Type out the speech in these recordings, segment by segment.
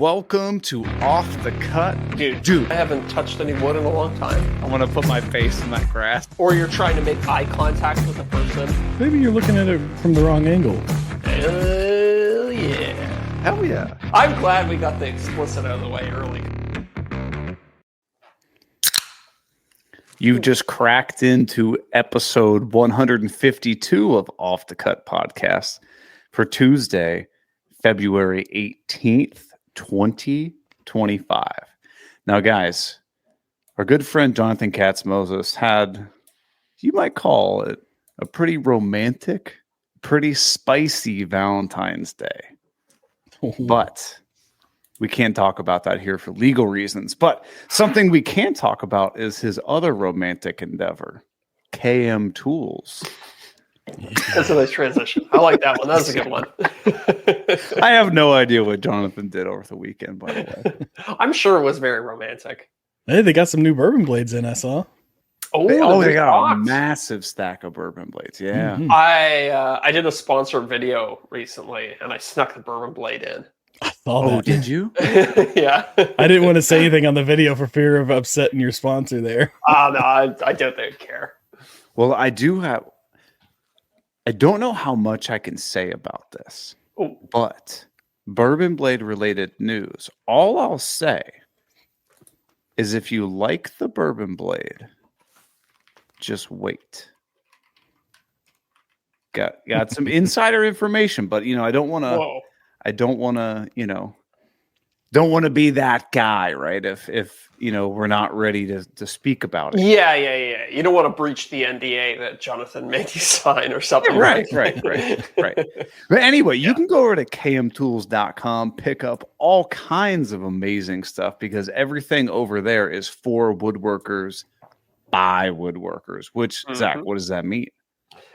welcome to Off the Cut. Dude, I haven't touched any wood in a long time. I want to put my face in that grass. Or you're trying to make eye contact with a person. Maybe you're looking at it from the wrong angle. Hell yeah. Hell yeah. I'm glad we got the explicit out of the way early. You've just cracked into episode 152 of Off the Cut podcast for Tuesday, February 18th, 2025. Now, guys, our good friend Jonathan Katz-Moses had, you might call it, a pretty romantic, pretty spicy Valentine's Day. But we can't talk about that here for legal reasons. But something we can talk about is his other romantic endeavor, KM Tools. That's a nice transition. I like that one. That was a good one. I have no idea what Jonathan did over the weekend, by the way. I'm sure it was very romantic. Hey, they got some new bourbon blades in, I saw. They got a massive stack of bourbon blades. Yeah. Mm-hmm. I did a sponsored video recently, and I snuck the bourbon blade in. I saw that. Did you? Yeah. I didn't want to say anything on the video for fear of upsetting your sponsor there. No, I don't think they'd care. Well, I don't know how much I can say about this, but Bourbon Blade related news. All I'll say is if you like the Bourbon Blade, just wait. Got some insider information, but I don't want to. Don't want to be that guy, right? If we're not ready to speak about it. Yeah. You don't want to breach the NDA that Jonathan made you sign or something. Right. But anyway, you can go over to kmtools.com, pick up all kinds of amazing stuff because everything over there is for woodworkers by woodworkers, which, Zach, what does that mean?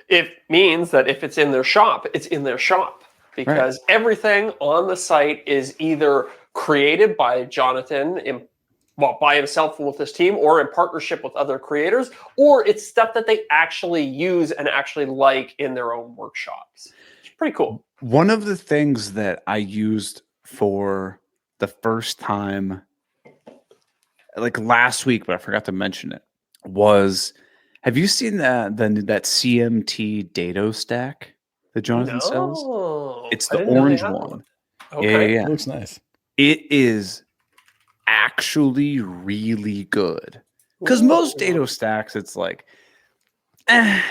It means that if it's in their shop, it's in their shop because everything on the site is either created by Jonathan by himself with his team or in partnership with other creators, or it's stuff that they actually use and actually like in their own workshops. It's pretty cool. One of the things that I used for the first time, like last week, but I forgot to mention it, was, have you seen that CMT dado stack that Jonathan sells? It's the orange one. Okay. Yeah. It looks nice. It is actually really good. Because most dado stacks, it's like, I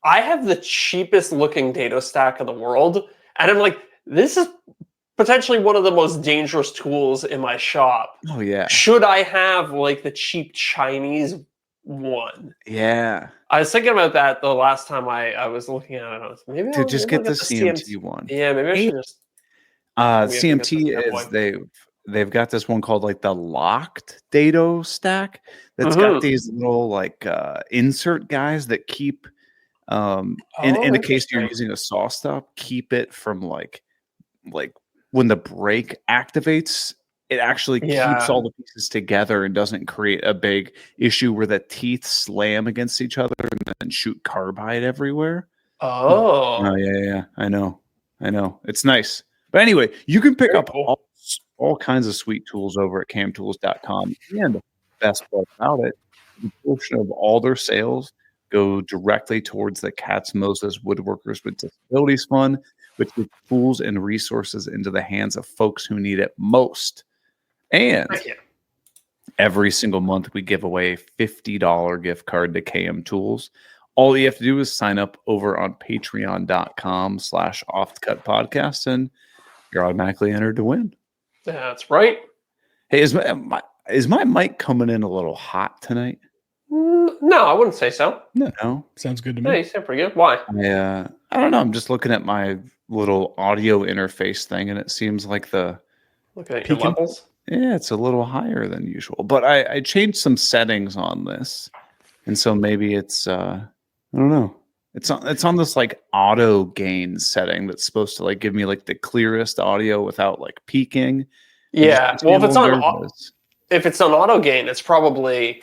have the cheapest looking dado stack in the world. And I'm like, this is potentially one of the most dangerous tools in my shop. Oh, yeah. Should I have like the cheap Chinese one? Yeah. I was thinking about that the last time I was looking at it. Maybe to just get the CMT one. Yeah, maybe I should just. CMT is they've got this one called like the locked dado stack that's got these little like insert guys that keep in the case you're using a saw stop, keep it from like when the brake activates, it actually keeps all the pieces together and doesn't create a big issue where the teeth slam against each other and then shoot carbide everywhere. Oh yeah. I know. It's nice. But anyway, you can pick up all kinds of sweet tools over at kmtools.com. And the best part about it, a portion of all their sales go directly towards the Katz-Moses Woodworkers with Disabilities Fund, which puts tools and resources into the hands of folks who need it most. And every single month, we give away a $50 gift card to KM Tools. All you have to do is sign up over on patreon.com/offthecutpodcast, and you're automatically entered to win. That's right. Hey, is my mic coming in a little hot tonight? No, I wouldn't say so. No? Sounds good to me. Yeah, you sound pretty good. Why? I don't know. I'm just looking at my little audio interface thing, and it seems like Looking at your levels. Yeah, it's a little higher than usual. But I changed some settings on this, and so maybe it's I don't know. It's on this like auto gain setting that's supposed to like give me like the clearest audio without like peaking. Yeah. Well, if it's on auto gain, it's probably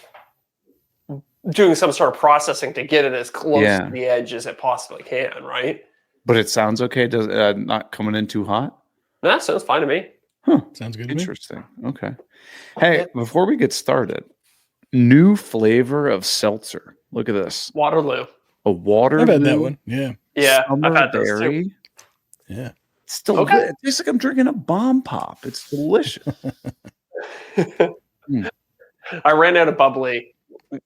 doing some sort of processing to get it as close to the edge as it possibly can, right? But it sounds okay. Does not coming in too hot? That sounds fine to me. Huh. Sounds good to me. Interesting. Okay. Hey, before we get started, new flavor of seltzer. Look at this. Waterloo. A Waterloo. I've had that one. Yeah. Yeah, Summer I've had those too. berry. Yeah. It's delicious. Okay. It tastes like I'm drinking a bomb pop. It's delicious. I ran out of bubbly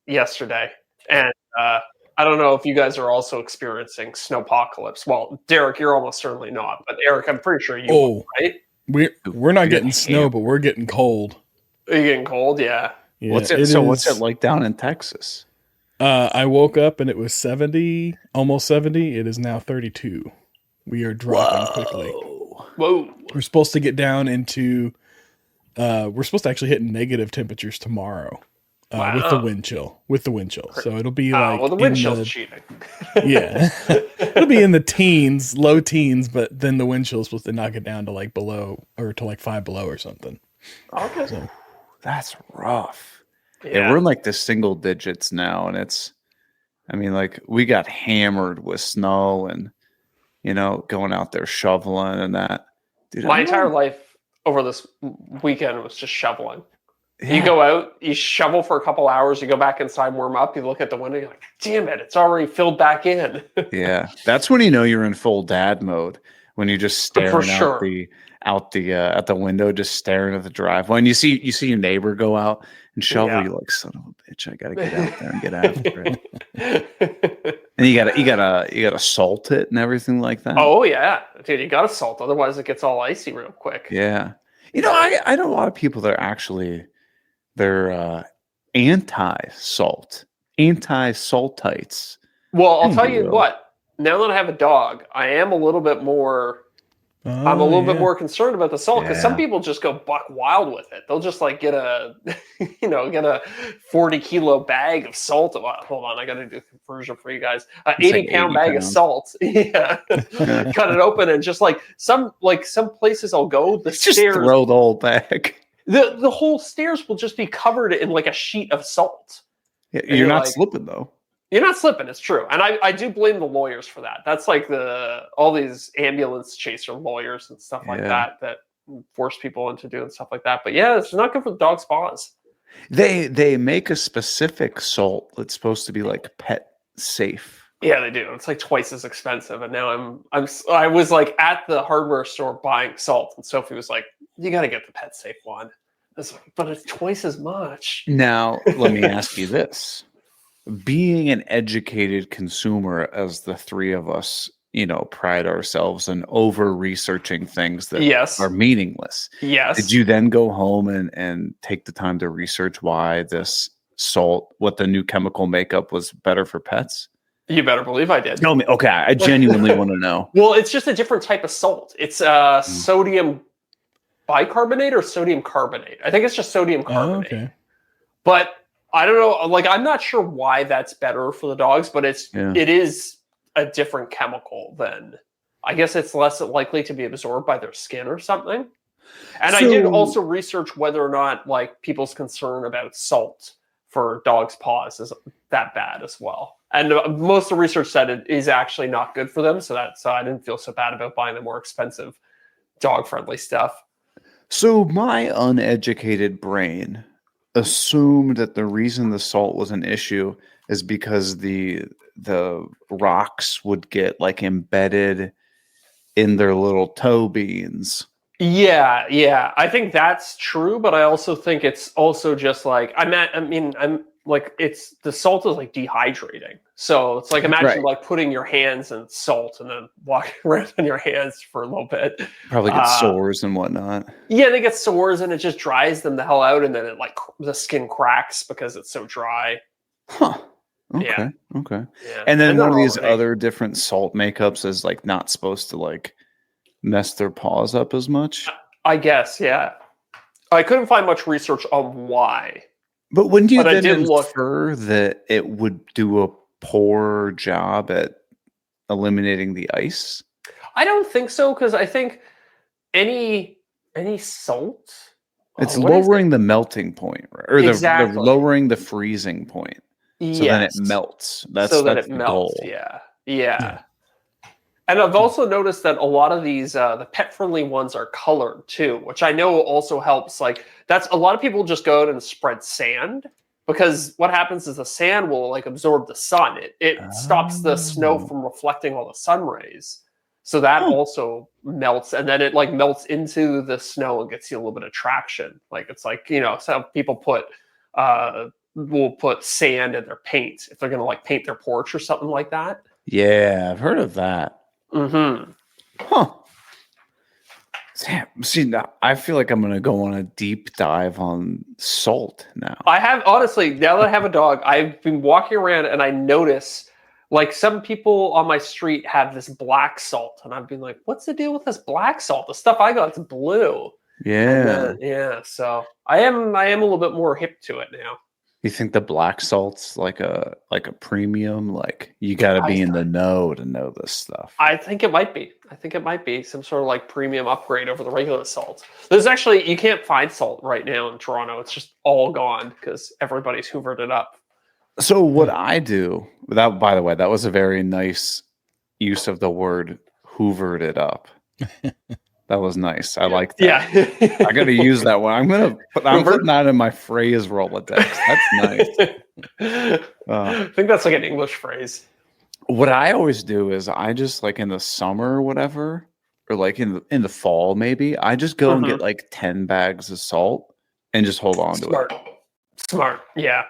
yesterday, and I don't know if you guys are also experiencing snowpocalypse. Well, Deric, you're almost certainly not, but Eric, I'm pretty sure you are, right? We're not getting snow, but we're getting cold. Are you getting cold? Yeah. Yeah, What's it like down in Texas? I woke up and it was 70, almost 70. It is now 32. We are dropping quickly. Whoa. We're supposed to get down into we're supposed to actually hit negative temperatures tomorrow. With the wind chill. So it'll be like well, the wind chill's cheating. Yeah. It'll be in the teens, low teens, but then the wind chill is supposed to knock it down to like below or to like 5 below or something. Okay. So, That's rough. Yeah. Yeah, we're in like the single digits now, and it's, I mean, like we got hammered with snow and, you know, going out there shoveling and that. Dude, My entire life over this weekend was just shoveling. Yeah. You go out, you shovel for a couple hours, you go back inside, warm up, you look at the window, you're like, damn it, it's already filled back in. Yeah, that's when you know you're in full dad mode, when you're just staring sure. out the at the window, just staring at the driveway. And you see your neighbor go out and shovel. Yeah. You're like, son of a bitch, I gotta get out there and get after it. And you gotta salt it and everything like that. Oh yeah, dude, you gotta salt, otherwise it gets all icy real quick. Yeah, you know, I know a lot of people that are actually they're anti-salt, anti-saltites. Well, I'll tell you what. Now that I have a dog, I am a little bit more. I'm a little bit more concerned about the salt because some people just go buck wild with it. They'll just like get a, get a 40-kilo bag of salt. Hold on, I got to do conversion for you guys. 80-pound bag of salt. Yeah, cut it open and just like some places I'll go, the Just stairs, throw the whole bag. the whole stairs will just be covered in like a sheet of salt. Yeah, you're not slipping though. You're not slipping, it's true. And I do blame the lawyers for that. That's like all these ambulance chaser lawyers and stuff like that force people into doing stuff like that. But yeah, it's not good for the dog's paws. They make a specific salt that's supposed to be like pet safe. Yeah, they do. It's like twice as expensive. And now I was like at the hardware store buying salt, and Sophie was like, "You got to get the pet safe one." I was like, but it's twice as much. Now, let me ask you this. Being an educated consumer, as the three of us, pride ourselves in over researching things that are meaningless. Yes. Did you then go home and take the time to research why this salt, what the new chemical makeup was better for pets? You better believe I did. Tell me. Okay. I genuinely want to know. Well, it's just a different type of salt. It's sodium bicarbonate or sodium carbonate. I think it's just sodium carbonate. Okay. But I don't know. Like, I'm not sure why that's better for the dogs, but it is a different chemical than. I guess it's less likely to be absorbed by their skin or something. And I did also research whether or not like people's concern about salt for dogs' paws is that bad as well. And most of the research said it is actually not good for them. So I didn't feel so bad about buying the more expensive dog-friendly stuff. So my uneducated brain assumed that the reason the salt was an issue is because the rocks would get like embedded in their little toe beans. Yeah. I think that's true, but I also think it's also just like I'm like it's the salt is like dehydrating. So it's like imagine like putting your hands in salt and then walking around on your hands for a little bit. Probably get sores and whatnot. Yeah, they get sores and it just dries them the hell out, and then it like the skin cracks because it's so dry. Huh. Okay. Yeah. Okay. Yeah. And then one of these other different salt makeups is like not supposed to like mess their paws up as much. I guess, yeah. I couldn't find much research on why. But wouldn't you then infer that it would do a poor job at eliminating the ice? I don't think so, because I think any salt, it's lowering the melting point, or the lowering the freezing point, so then it melts. That's the melts. goal. Yeah. And I've also noticed that a lot of these, the pet-friendly ones are colored too, which I know also helps. Like that's a lot of people just go out and spread sand because what happens is the sand will like absorb the sun. It stops the snow from reflecting all the sun rays. So that also melts, and then it like melts into the snow and gets you a little bit of traction. Like it's like, some people will put sand in their paint if they're going to like paint their porch or something like that. Yeah, I've heard of that. Mm-hmm. Huh. Damn. See, now I feel like I'm going to go on a deep dive on salt now. I have, honestly, now that I have a dog, I've been walking around and I notice like some people on my street have this black salt, and I've been like, what's the deal with this black salt? The stuff I got is blue. Yeah. So I am a little bit more hip to it now. You think the black salt's like a premium? Like you got to be in the know to know this stuff. I think it might be some sort of like premium upgrade over the regular salt. There's actually, you can't find salt right now in Toronto. It's just all gone because everybody's hoovered it up. So what I do, that, by the way, that was a very nice use of the word hoovered it up. That was nice. I like that. Yeah. I got to use that one. I'm putting that in my phrase Rolodex. That's nice. I think that's like an English phrase. What I always do is I just like in the summer or whatever, or like in the fall maybe, I just go and get like 10 bags of salt and just hold on to it. Smart. Yeah.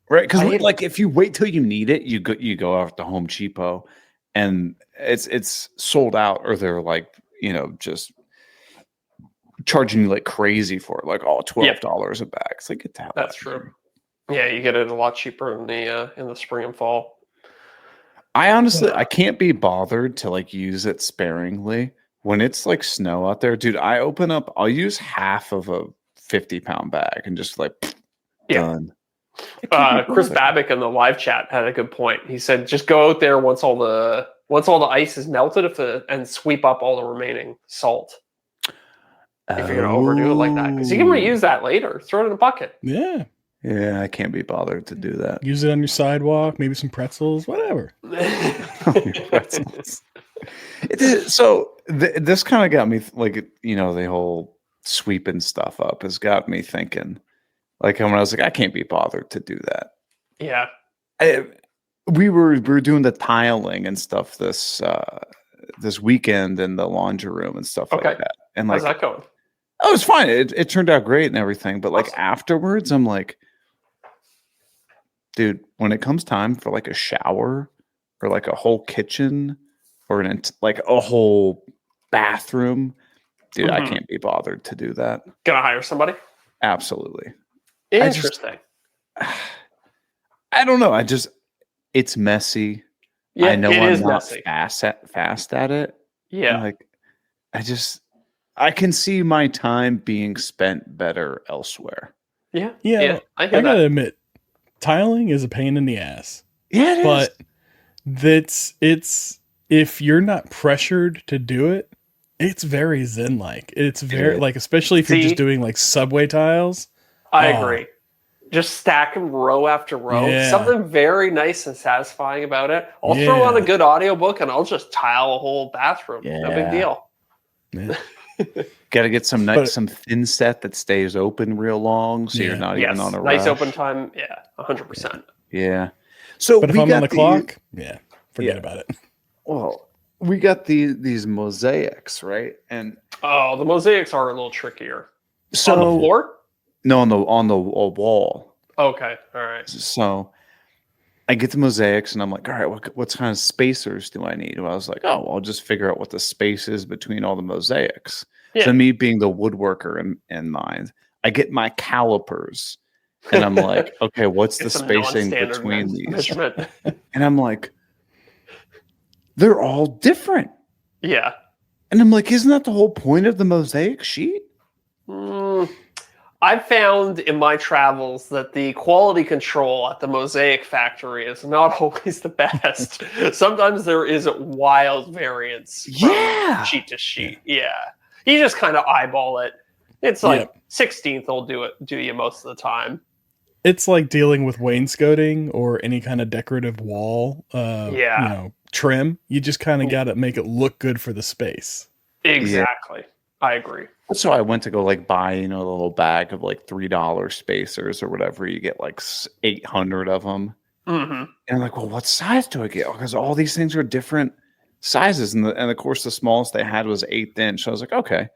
Right, because like if you wait till you need it, you go out to Home Depot, and it's sold out, or they're like just charging you like crazy for it, like $12 a bag. It's like get the hell. That's true. Yeah, you get it a lot cheaper in the spring and fall. I honestly I can't be bothered to like use it sparingly when it's like snow out there, dude. I'll use half of a 50-pound bag and just like done. Chris Babbitt in the live chat had a good point. He said, just go out there once all the ice is melted and sweep up all the remaining salt. If you're going to overdo it like that. Because you can reuse that later. Throw it in a bucket. Yeah. Yeah, I can't be bothered to do that. Use it on your sidewalk, maybe some pretzels, whatever. Pretzels. So this kind of got me, like, the whole sweeping stuff up has got me thinking. Like when I was like, I can't be bothered to do that. Yeah. We were doing the tiling and stuff this weekend in the laundry room and stuff like that. And like, how's that going? Oh, it was fine. It turned out great and everything. But like afterwards, I'm like, dude, when it comes time for like a shower or like a whole kitchen or like a whole bathroom, dude, I can't be bothered to do that. Gonna hire somebody? Absolutely. Interesting. I don't know. It's messy. Yeah, I know I'm not messy. fast at it. Yeah. Like, I can see my time being spent better elsewhere. Yeah. I gotta admit, tiling is a pain in the ass. Yeah, it but it's if you're not pressured to do it, it's very zen-like. It's very like, especially if you're just doing like subway tiles. I agree. Just stack them row after row. Yeah. Something very nice and satisfying about it. I'll throw on a good audiobook and I'll just tile a whole bathroom. Yeah. No big deal. Yeah. Got to get some some thin set that stays open real long, so you're not even on a rush. Nice open time. Yeah, 100%. Yeah. So, but if I'm on the clock, forget about it. Well, we got these mosaics, right? And the mosaics are a little trickier. So on the floor? No, on the wall. Okay, all right. So I get the mosaics and I'm like, all right, what kind of spacers do I need? Well, I was like, oh, I'll just figure out what the space is between all the mosaics. Yeah. So me being the woodworker in mind, I get my calipers and I'm like, okay, what's the spacing between these? And I'm like, they're all different. Yeah. And I'm like, isn't that the whole point of the mosaic sheet? I've found in my travels that the quality control at the mosaic factory is not always the best. Sometimes there is wild variance from sheet to sheet. Yeah. You just kind of eyeball it. It's like 16th will do you most of the time. It's like dealing with wainscoting or any kind of decorative wall, trim. You just kind of got to make it look good for the space. Exactly. Yeah. I agree. So I went to go like buy, the little bag of like $3 spacers or whatever. You get like 800 of them. Mm-hmm. And I'm like, well, what size do I get? Because all these things are different sizes. And of course, the smallest they had was 1/8 inch. So I was like, okay.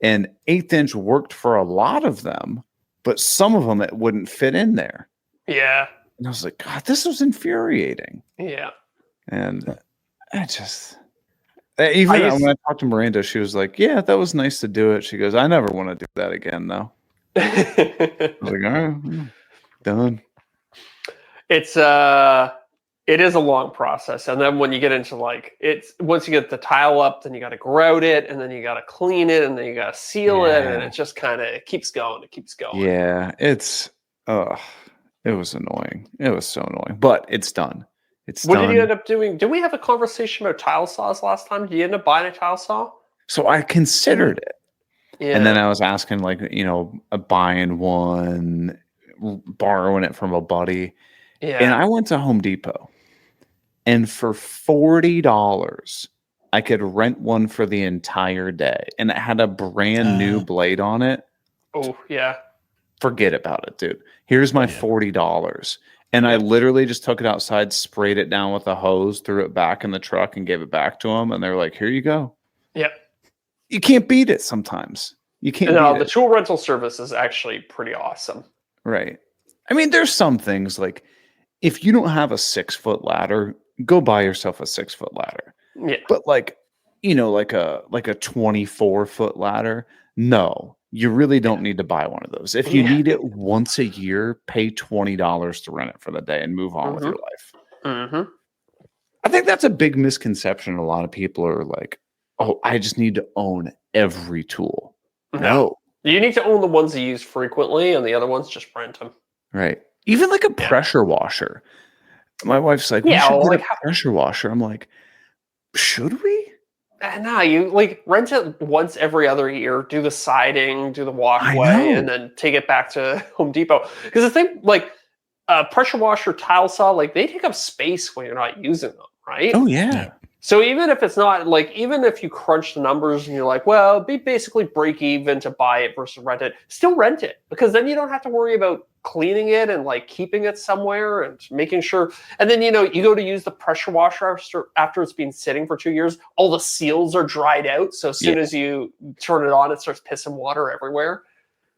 And 1/8 inch worked for a lot of them, but some of them it wouldn't fit in there. Yeah. And I was like, God, this was infuriating. Yeah. And I just... Even when I talked to Miranda, she was like, yeah, that was nice to do it. She goes, I never want to do that again, though. I was like, all right, done. It is a long process. And then when you get into once you get the tile up, then you got to grout it, and then you got to clean it, and then you got to seal it. And it just kind of keeps going. It keeps going. Yeah, it was annoying. It was so annoying, but it's done. What did you end up doing? Did we have a conversation about tile saws last time? Did you end up buying a tile saw? So I considered it. Yeah. And then I was asking, buying one, borrowing it from a buddy. Yeah. And I went to Home Depot. And for $40, I could rent one for the entire day. And it had a brand new blade on it. Oh, yeah. Forget about it, dude. Here's my $40. And I literally just took it outside, sprayed it down with a hose, threw it back in the truck, and gave it back to them. And they're like, here you go. Yep. You can't beat it sometimes. You can't beat the it. tool rental service is actually pretty awesome. Right. I mean, there's some things like if you don't have a 6-foot ladder, go buy yourself a 6-foot ladder. Yeah. But like a 24-foot ladder, no. You really don't need to buy one of those. If you need it once a year, pay $20 to rent it for the day and move on with your life. Mm-hmm. I think that's a big misconception. A lot of people are like, oh, I just need to own every tool. No. You need to own the ones you use frequently, and the other ones just rent them. Right. Even like a pressure washer. My wife's like, we should get a pressure washer. I'm like, should we? No, you rent it once every other year, do the siding, do the walkway, and then take it back to Home Depot. Because the thing, pressure washer, tile saw, they take up space when you're not using them, right? Oh, yeah. So even if it's not, even if you crunch the numbers and you're like, well, it'd be basically break even to buy it versus rent it, still rent it. Because then you don't have to worry about cleaning it and keeping it somewhere and making sure. And then, you go to use the pressure washer after it's been sitting for 2 years, all the seals are dried out. So as soon as you turn it on, it starts pissing water everywhere.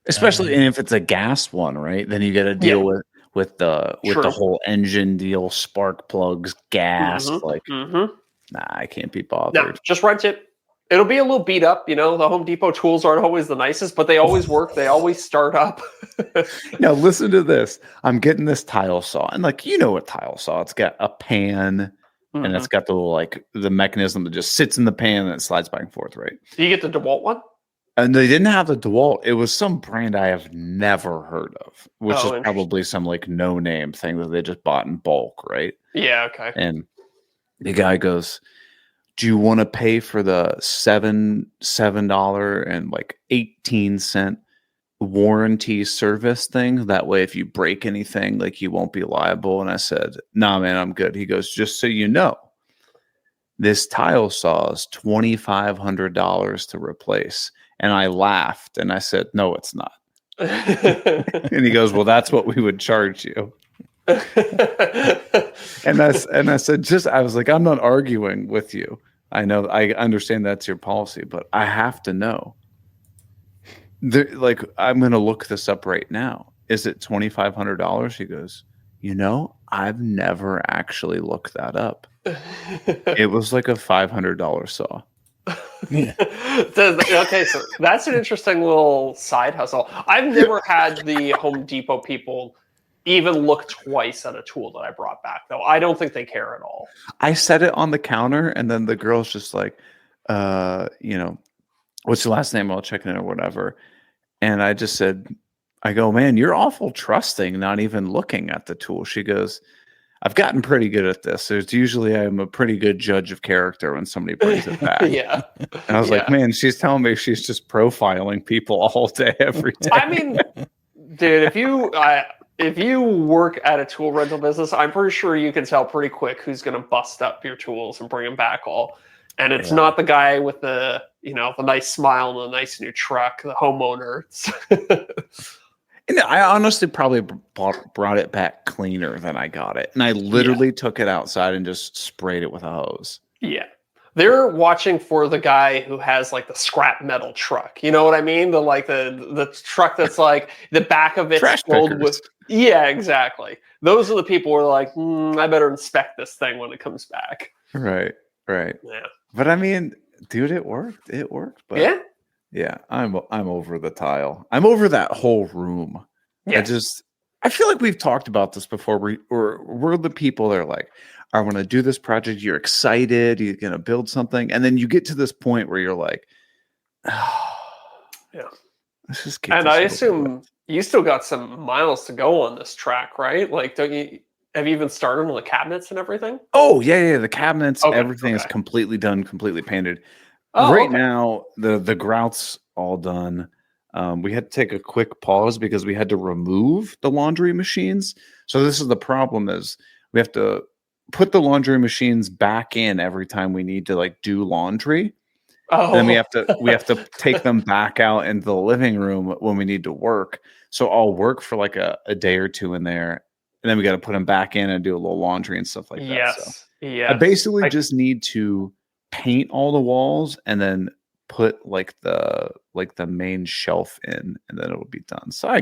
Especially if it's a gas one, right? Then you got to deal with the whole engine deal, spark plugs, gas. Nah, I can't be bothered. No, just rent it. It'll be a little beat up. The Home Depot tools aren't always the nicest, but they always work. They always start up. Now, listen to this. I'm getting this tile saw. And a tile saw. It's got a pan and it's got the little, the mechanism that just sits in the pan and it slides back and forth, right? Do you get the DeWalt one? And they didn't have the DeWalt. It was some brand I have never heard of, which is probably some no-name thing that they just bought in bulk, right? Yeah, okay. And the guy goes, do you want to pay for the $7.18 warranty service thing? That way, if you break anything, you won't be liable. And I said, nah, man, I'm good. He goes, just so you know, this tile saw is $2,500 to replace. And I laughed and I said, no, it's not. And he goes, well, that's what we would charge you. and I said, I was like, I'm not arguing with you. I know, I understand that's your policy, but I have to know. I'm going to look this up right now. Is it $2,500? He goes, I've never actually looked that up. It was like a $500 saw. Yeah. Okay, so that's an interesting little side hustle. I've never had the Home Depot people even look twice at a tool that I brought back, though. I don't think they care at all. I set it on the counter, and then the girl's just like, what's your last name? I'll check it in or whatever. And I just said, I go, man, you're awful trusting, not even looking at the tool. She goes, I've gotten pretty good at this. I'm a pretty good judge of character when somebody brings it back. Yeah. And I was like, man, she's telling me she's just profiling people all day, every day. I mean, dude, if you, if you work at a tool rental business, I'm pretty sure you can tell pretty quick who's going to bust up your tools and bring them back all. And it's not the guy with the nice smile and the nice new truck, the homeowner. And I honestly probably brought it back cleaner than I got it. And I literally took it outside and just sprayed it with a hose. Yeah. They're watching for the guy who has like the scrap metal truck. You know what I mean? The truck that's like the back of it's filled with. Yeah, exactly. Those are the people who are like, I better inspect this thing when it comes back. Right. Yeah. But I mean, dude, it worked. But yeah, I'm over the tile. I'm over that whole room. Yeah. I feel like we've talked about this before. We're the people that are like, I want to do this project. You're excited. You're going to build something. And then you get to this point where you're like, let's just get and I assume you still got some miles to go on this track, right? Like, have you even started on the cabinets and everything? Oh, yeah. The cabinets, everything is completely done, completely painted. Now, the grout's all done. We had to take a quick pause because we had to remove the laundry machines. So this is the problem is we have to put the laundry machines back in every time we need to like do laundry. And then we have to take them back out into the living room when we need to work. So I'll work for like a day or two in there, and then we got to put them back in and do a little laundry and stuff like that. So I basically just need to paint all the walls and then put like the main shelf in, and then it will be done. So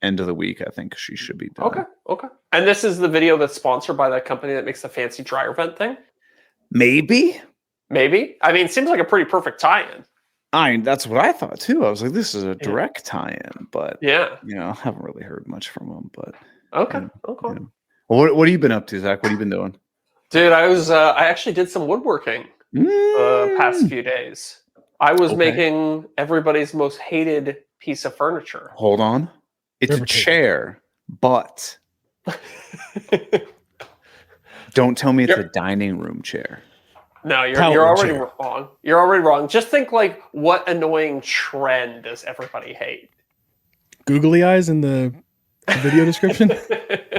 end of the week, I think she should be done. Okay. And this is the video that's sponsored by that company that makes the fancy dryer vent thing? Maybe. I mean, it seems like a pretty perfect tie-in. That's what I thought too. I was like, this is a direct tie-in, but I haven't really heard much from them. But okay. Well, what have you been up to, Zach? What have you been doing? Dude, I actually did some woodworking the past few days. I was making everybody's most hated piece of furniture. Hold on. It's a chair, but don't tell me it's a dining room chair. No, you're already wrong. You're already wrong. Just think like, what annoying trend does everybody hate? Googly eyes in the video description?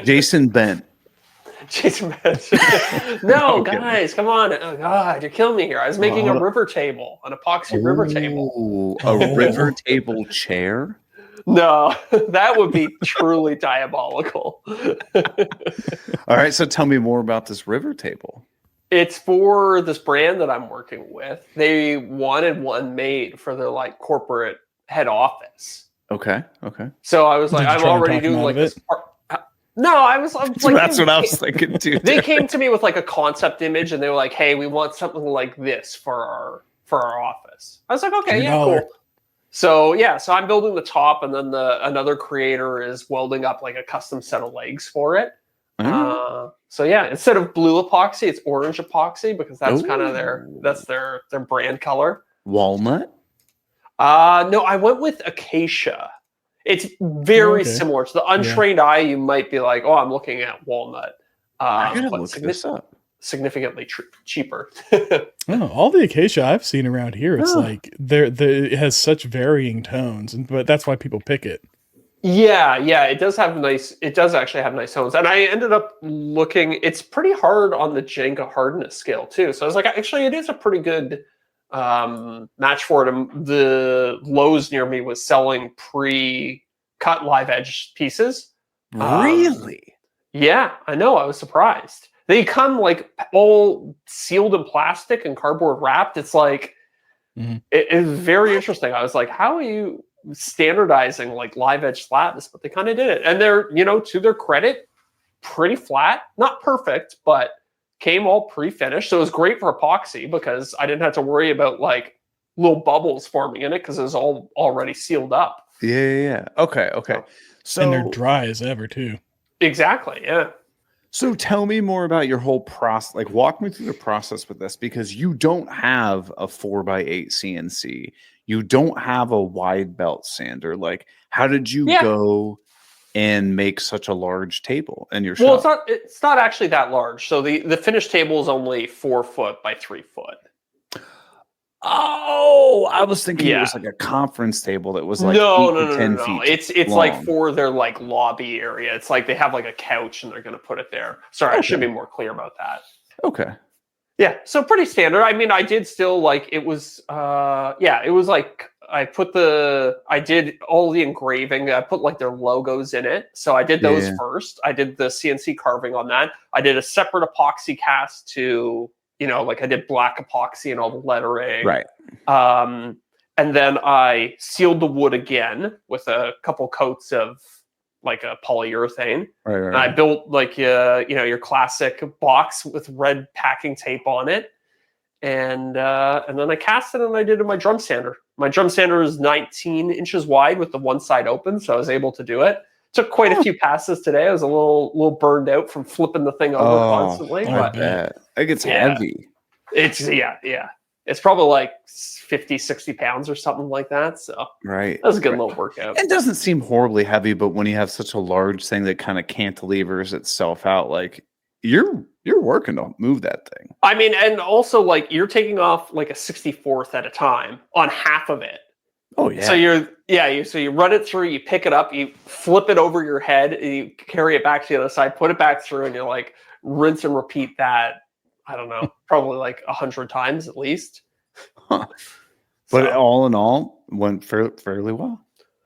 Jason Bent. No, guys, come on. Oh, God, you're killing me here. I was making a river table, an epoxy river table. A river table chair? No, that would be truly diabolical. All right, so tell me more about this river table. It's for this brand that I'm working with. They wanted one made for their like corporate head office. Okay. So I was like, I'm already doing like this. No, I was like, that's what I was thinking too. They came to me with like a concept image, and they were like, "Hey, we want something like this for our office." I was like, "Okay, yeah, cool." So I'm building the top, and then another creator is welding up like a custom set of legs for it. So instead of blue epoxy, it's orange epoxy because that's kind of their brand color. Walnut? No, I went with acacia. It's very similar to the untrained eye. You might be like, "Oh, I'm looking at walnut." I gotta look this up. Significantly cheaper. All the acacia I've seen around here, it's like it has such varying tones, but that's why people pick it. Yeah, it does actually have nice tones. And I ended up looking, it's pretty hard on the Jenga hardness scale too. So I was like, actually, it is a pretty good match for it. And the Lowe's near me was selling pre-cut live edge pieces. Really? Yeah, I know. I was surprised. They come like all sealed in plastic and cardboard wrapped. It's like, it's very interesting. I was like, how are you standardizing like live edge slabs? But they kind of did it. And they're, to their credit, pretty flat, not perfect, but came all pre-finished. So it was great for epoxy because I didn't have to worry about like little bubbles forming in it because it was all already sealed up. Yeah. Okay. So and they're dry as ever too. Exactly. Yeah. So tell me more about your whole process. Like, walk me through the process with this, because you don't have a 4x8 CNC. You don't have a wide belt sander. Like, how did you go and make such a large table in your shop? Well, it's not actually that large. So the finished table is only 4 foot by 3 foot. Oh, I was thinking it Yeah. was like a conference table that was like No, 8 no, to no, 10 no, no. feet It's long. like for their like lobby area. It's like they have like a couch and they're going to put it there. Sorry, I should be more clear about that. Okay. Yeah, so pretty standard. I mean, I did still like it was. It was like I did all the engraving. I put like their logos in it. So I did those first. I did the CNC carving on that. I did a separate epoxy cast to, like I did black epoxy and all the lettering. Right. And then I sealed the wood again with a couple coats of like a polyurethane. Right. And I built like your classic box with red packing tape on it. And then I cast it and I did it in my drum sander. My drum sander is 19 inches wide with the one side open, so I was able to do it. Took quite a few passes today. I was a little burned out from flipping the thing over constantly. I But bet. It gets heavy. it's it's probably like 50, 60 pounds or something like that. So Right. that was a good little workout. It doesn't seem horribly heavy, but when you have such a large thing that kind of cantilevers itself out, like you're working to move that thing. I mean, and also like you're taking off like a 64th at a time on half of it. Oh yeah. So you run it through, you pick it up, you flip it over your head, and you carry it back to the other side, put it back through, and you're like rinse and repeat that. I don't know, probably like 100 times at least. Huh. But all in all, went fairly well.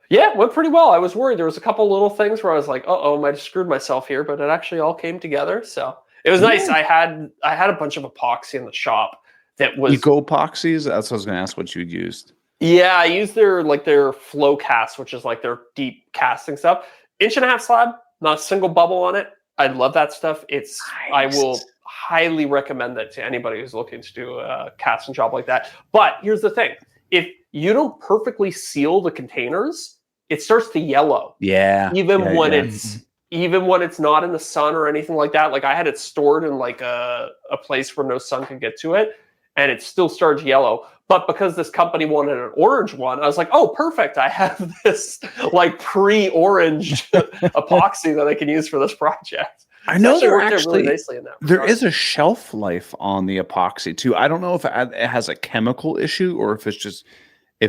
Yeah, it went pretty well. I was worried. There was a couple little things where I was like, I might have screwed myself here, but it actually all came together. So it was nice. I had a bunch of epoxy in the shop that was Eco epoxies. That's what I was going to ask what you used. Yeah, I used their flow cast, which is like their deep casting stuff. 1.5-inch slab, not a single bubble on it. I love that stuff. Nice. I will highly recommend that to anybody who's looking to do a casting job like that. But here's the thing. If you don't perfectly seal the containers, it starts to yellow. Yeah. Even when it's not in the sun or anything like that. Like I had it stored in like a place where no sun could get to it, and it still starts yellow. But because this company wanted an orange one, I was like, oh, perfect. I have this like pre-orange epoxy that I can use for this project. I know there really nicely in that there is a shelf life on the epoxy too. I don't know if it has a chemical issue or if it's just a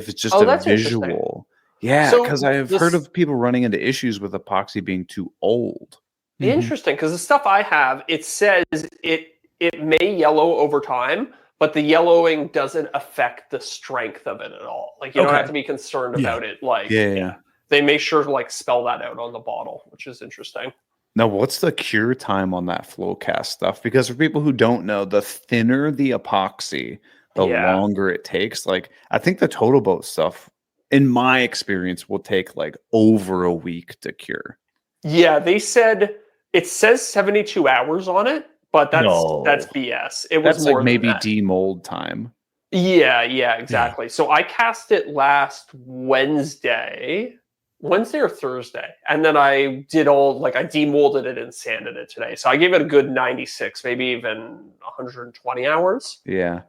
visual. Yeah, because I have heard of people running into issues with epoxy being too old. Interesting, because the stuff I have, it says it may yellow over time, but the yellowing doesn't affect the strength of it at all. Like you don't have to be concerned about it. Like they make sure to like spell that out on the bottle, which is interesting. Now, what's the cure time on that flow cast stuff? Because for people who don't know, the thinner the epoxy, the longer it takes. Like I think the Total Boat stuff, in my experience, will take like over a week to cure. Yeah, they said it says 72 hours on it, but that's BS. It was more like maybe than that. demold time. Yeah, exactly. So I cast it last Wednesday or Thursday, and then I did I demolded it and sanded it today. So I gave it a good 96, maybe even 120 hours. Yeah.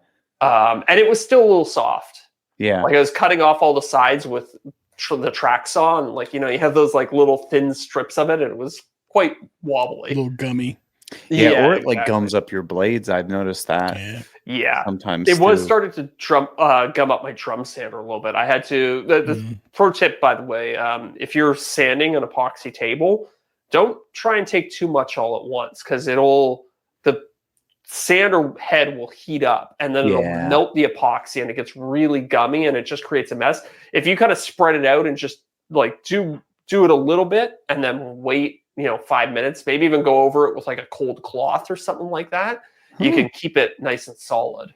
And it was still a little soft. Yeah. Like I was cutting off all the sides with the track saw, and you have those like little thin strips of it, and it was quite wobbly. A little gummy. Yeah, or it like gums up your blades. I've noticed that. Yeah. Sometimes it was starting to gum up my drum sander a little bit. I had to. The pro tip, by the way, if you're sanding an epoxy table, don't try and take too much all at once, because the sander head will heat up, and then it'll melt the epoxy, and it gets really gummy, and it just creates a mess. If you kind of spread it out and just like do it a little bit, and then wait 5 minutes, maybe even go over it with like a cold cloth or something like that. You can keep it nice and solid.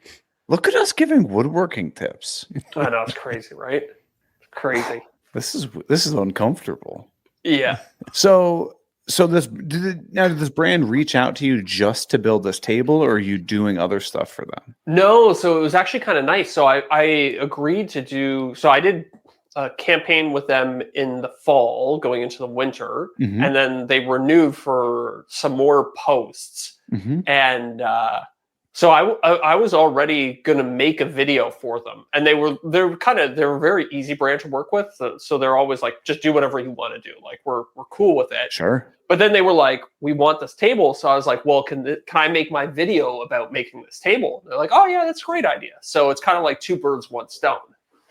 Look at us giving woodworking tips. I know, it's crazy, right? It's crazy. This is uncomfortable. Yeah. So did this brand reach out to you just to build this table, or are you doing other stuff for them? No, so it was actually kind of nice. So I agreed to do. So I did a campaign with them in the fall going into the winter, and then they renewed for some more posts. And So I was already going to make a video for them, and they're very easy brand to work with. So they're always like, just do whatever you want to do. Like we're cool with it. Sure. But then they were like, we want this table. So I was like, well, can I make my video about making this table? And they're like, oh yeah, that's a great idea. So it's kind of like two birds, one stone.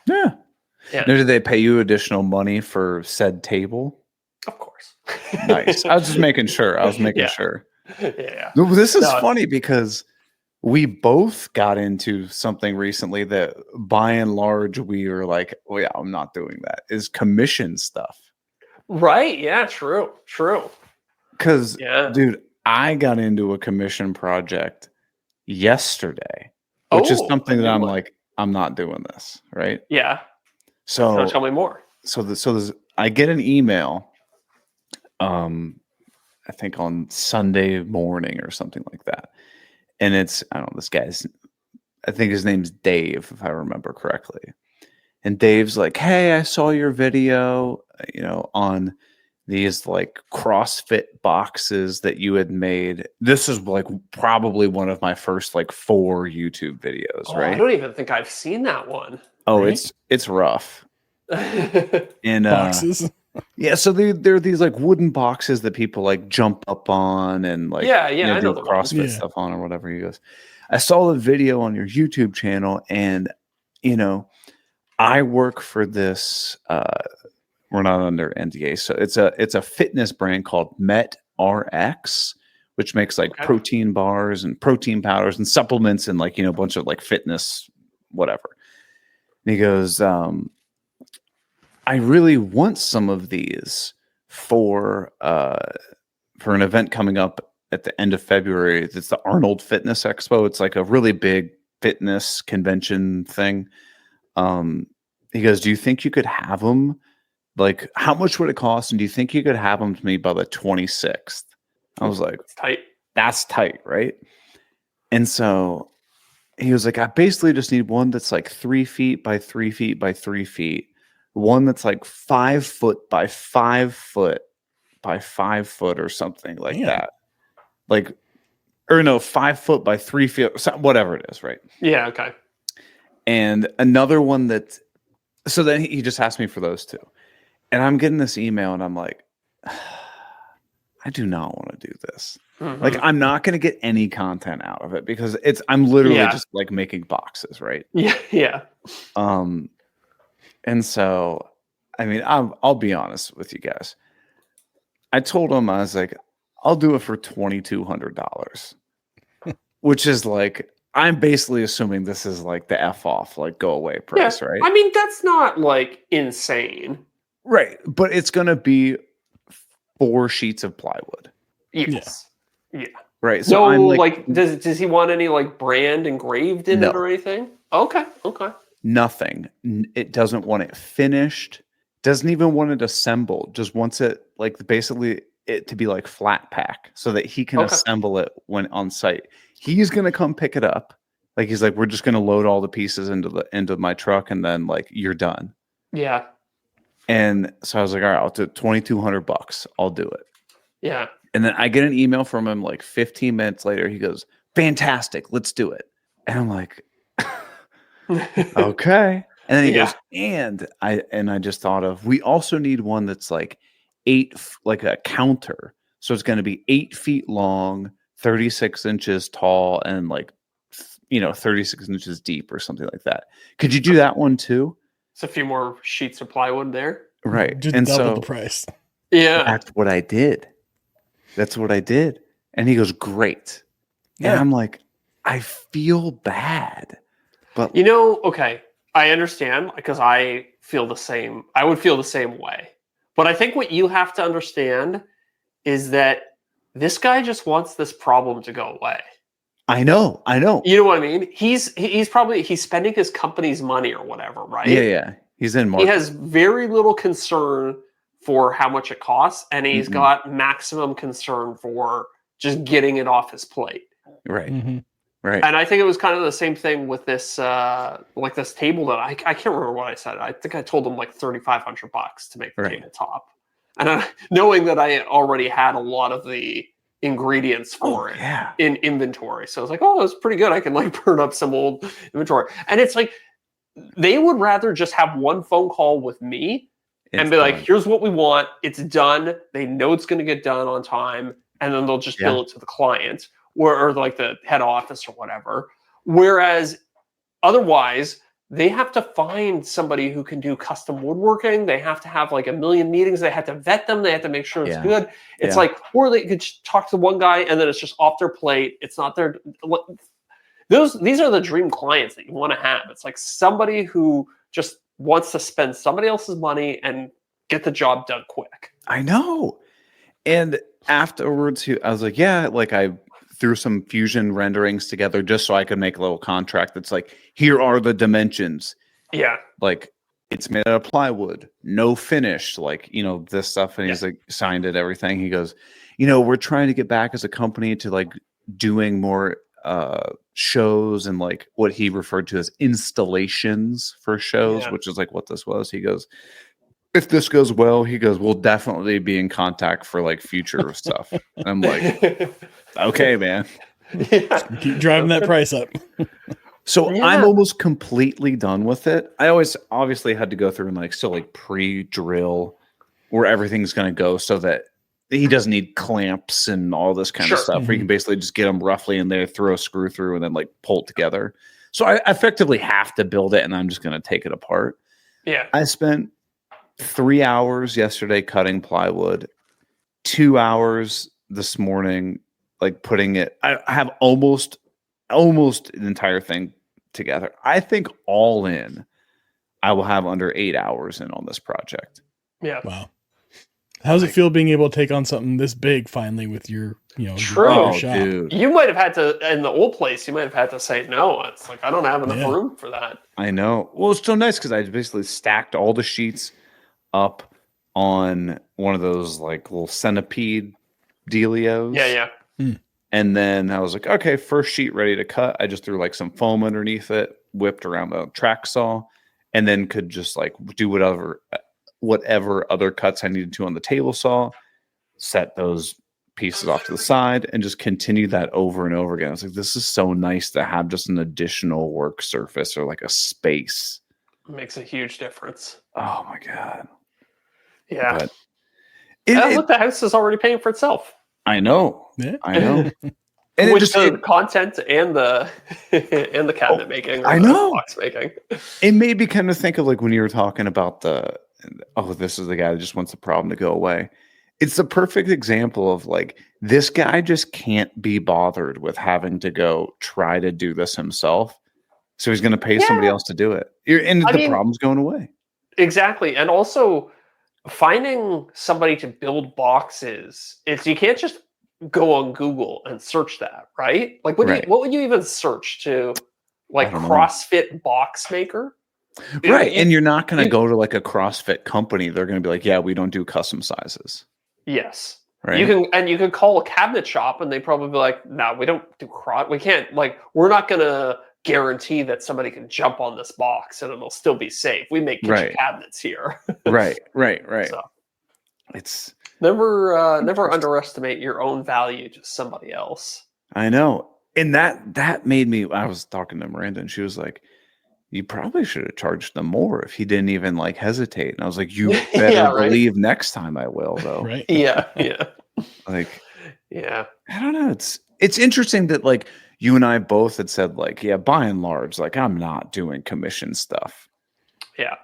Yeah. Yeah. Now, did they pay you additional money for said table? Of course. Nice. I was just making sure. I was making Yeah. sure. Yeah. No, this is funny because we both got into something recently that by and large we were like, oh yeah, I'm not doing that, is commission stuff. Right. Yeah. True. Because, Yeah. dude, I got into a commission project yesterday, which is something that I'm like, I'm not doing this, right? Yeah. So tell me more. I get an email, I think on Sunday morning or something like that. And it's, I don't know, I think his name's Dave, if I remember correctly. And Dave's like, hey, I saw your video, on these like CrossFit boxes that you had made. This is like probably one of my first like 4 YouTube videos, right? I don't even think I've seen that one. Oh, Right? it's rough. And Boxes. yeah, so they're these like wooden boxes that people like jump up on and like I know do the ones. CrossFit stuff on or whatever. He goes, I saw the video on your YouTube channel, and I work for this. We're not under NDA, so it's a fitness brand called Met RX, which makes like protein bars and protein powders and supplements and like a bunch of like fitness whatever. And he goes, I really want some of these for an event coming up at the end of February. It's the Arnold Fitness Expo. It's like a really big fitness convention thing. He goes, do you think you could have them? Like, how much would it cost? And do you think you could have them to me by the 26th? I was like, that's tight, right? And so he was like, I basically just need one that's like 3 feet by 3 feet by 3 feet. One that's like 5 foot by 5 foot by 5 foot or something like that. Like, or no, 5 foot by 3 feet, whatever it is, right? Yeah, okay. And another one so then he just asked me for those 2. And I'm getting this email and I'm like, I do not want to do this. Mm-hmm. Like, I'm not going to get any content out of it because I'm literally just like making boxes, right? Yeah. And so, I mean, I'll be honest with you guys. I told him, I was like, I'll do it for $2,200, which is like, I'm basically assuming this is like the F off, like go away price, right? I mean, that's not like insane. Right. But it's going to be 4 sheets of plywood. Yes. Yeah. Right. So no, I'm like does he want any like brand engraved in it or anything? Okay. Nothing. It doesn't want it finished. Doesn't even want it assembled. Just wants it like basically it to be like flat pack so that he can assemble it when on site. He's gonna come pick it up. Like he's like, we're just gonna load all the pieces into my truck and then like you're done. Yeah. And so I was like, all right, I'll do $2,200. I'll do it. Yeah. And then I get an email from him like 15 minutes later. He goes, fantastic, let's do it. And I'm like, okay. And then he goes, and I just thought of, we also need one that's like like a counter. So it's going to be 8 feet long, 36 inches tall, and like, 36 inches deep or something like that. Could you do that one too? It's a few more sheets of plywood there. Right. Just and double so the price. Yeah. That's what I did. And he goes, great. Yeah. And I'm like, I feel bad. But okay, I understand because I feel the same. I would feel the same way. But I think what you have to understand is that this guy just wants this problem to go away. I know. You know what I mean? He's spending his company's money or whatever, right? Yeah. He's in market. He has very little concern for how much it costs, and he's got maximum concern for just getting it off his plate. Right. Mm-hmm. Right. And I think it was kind of the same thing with this, like this table that I can't remember what I said. I think I told him like $3,500 to make the tabletop. And knowing that I already had a lot of the ingredients for it yeah. in inventory. So I was like, oh, that's pretty good. I can like burn up some old inventory. And it's like, they would rather just have one phone call with me and be like, here's what we want. It's done. They know it's going to get done on time. And then they'll just bill it to the client or like the head office or whatever. Whereas otherwise, they have to find somebody who can do custom woodworking. They have to have like a million meetings. They have to vet them. They have to make sure it's good. It's like, or they could just talk to one guy and then it's just off their plate. It's not their. These are the dream clients that you want to have. It's like somebody who just wants to spend somebody else's money and get the job done quick. I know. And afterwards, I was like, yeah, like I threw some fusion renderings together just so I could make a little contract that's like, here are the dimensions. Yeah. Like it's made out of plywood, no finish, like, you know, this stuff. And he's like signed it, everything. He goes, you know, we're trying to get back as a company to like doing more shows and like what he referred to as installations for shows, which is like what this was. He goes, if this goes well, he goes, we'll definitely be in contact for like future stuff. And I'm like, okay, man. Keep driving that price up. So I'm almost completely done with it. I always obviously had to go through and like still like pre-drill where everything's going to go so that he doesn't need clamps and all this kind of stuff. Where you can basically just get them roughly in there, throw a screw through, and then like pull it together. So I effectively have to build it, and I'm just going to take it apart. Yeah. I spent 3 hours yesterday cutting plywood, 2 hours this morning, like putting it. I have almost the entire thing together. I think all in, I will have under 8 hours in on this project. Yeah. Wow. How does it feel being able to take on something this big finally with your, you know, True. your shop? Dude. You might have had to, in the old place, you might have had to say no. It's like, I don't have enough room for that. I know. Well, it's so nice because I basically stacked all the sheets up on one of those like little centipede dealios. Yeah. And then I was like, okay, first sheet ready to cut. I just threw like some foam underneath it, whipped around the track saw, and then could just like do whatever other cuts I needed to on the table saw, set those pieces off to the side, and just continue that over and over again. I was like, this is so nice to have just an additional work surface or like a space. It makes a huge difference. Oh my God. Yeah. But look, the house is already paying for itself. I know. Yeah. I know. And with the content and the and the cabinet making. I know. Box making. It made me kind of think of like when you were talking about this is the guy that just wants the problem to go away. It's the perfect example of like, this guy just can't be bothered with having to go try to do this himself. So he's going to pay somebody else to do it. The problem's going away. Exactly. And also finding somebody to build boxes, you can't just go on Google and search that, right? Like what would you even search to like CrossFit box maker? Right. And you're not going to go to like a CrossFit company. They're going to be like, yeah, we don't do custom sizes. Yes. Right. You can call a cabinet shop and they probably be like, no, we don't do we can't, like, we're not going to guarantee that somebody can jump on this box and it'll still be safe. We make kitchen cabinets here. Right. So it's never underestimate your own value to somebody else. I know. And that made me, I was talking to Miranda and she was like, you probably should have charged them more if he didn't even like hesitate. And I was like, you better believe next time I will though. Right. Yeah. Like, yeah. I don't know. It's interesting that like you and I both had said like, yeah, by and large, like I'm not doing commission stuff. Yeah.